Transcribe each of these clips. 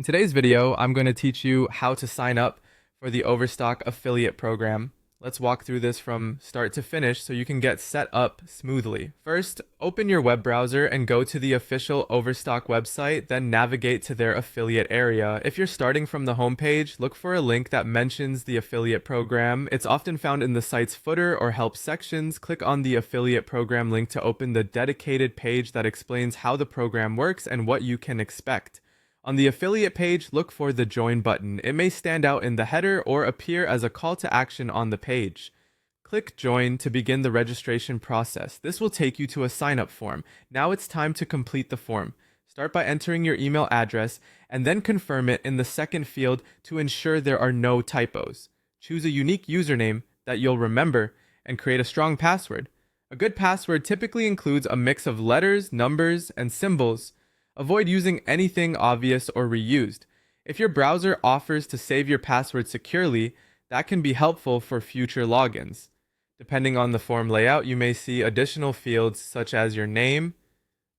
today's video, I'm going to teach you how to sign up for the Overstock affiliate program. Let's walk through this from start to finish so you can get set up smoothly. First, open your web browser and go to the official Overstock website, then navigate to their affiliate area. If you're starting from the homepage, look for a link that mentions the affiliate program. It's often found in the site's footer or help sections. Click on the affiliate program link to open the dedicated page that explains how the program works and what you can expect. On the affiliate page, look for the Join button. It may stand out in the header or appear as a call to action on the page. Click Join to begin the registration process. This will take you to a sign-up form. Now it's time to complete the form. Start by entering your email address and then confirm it in the second field to ensure there are no typos. Choose a unique username that you'll remember and create a strong password. A good password typically includes a mix of letters, numbers, and symbols. Avoid using anything obvious or reused. If your browser offers to save your password securely, that can be helpful for future logins. Depending on the form layout, you may see additional fields such as your name,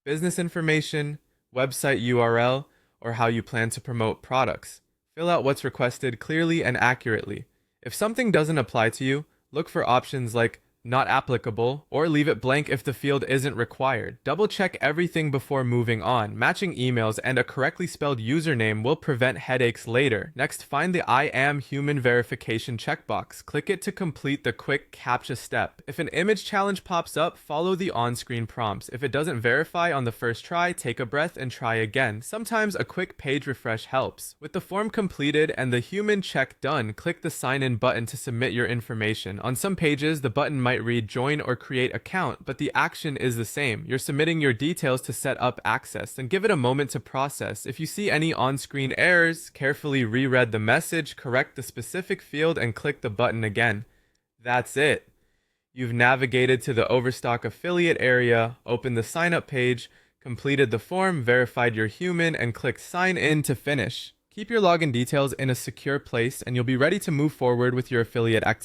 business information, website URL, or how you plan to promote products. Fill out what's requested clearly and accurately. If something doesn't apply to you, look for options like not applicable, or leave it blank if the field isn't required. Double check everything before moving on. Matching emails and a correctly spelled username will prevent headaches later. Next, find the I am human verification checkbox. Click it to complete the quick CAPTCHA step. If an image challenge pops up, follow the on-screen prompts. If it doesn't verify on the first try, take a breath and try again. Sometimes a quick page refresh helps. With the form completed and the human check done, click the sign in button to submit your information. On some pages, the button might read join or create account, but the action is the same. You're submitting your details to set up access, then give it a moment to process. If you see any on-screen errors, carefully reread the message, correct the specific field, and click the button again. That's it. You've navigated to the Overstock affiliate area, opened the sign up page, completed the form, verified you're human, and clicked sign in to finish. Keep your login details in a secure place and you'll be ready to move forward with your affiliate activity.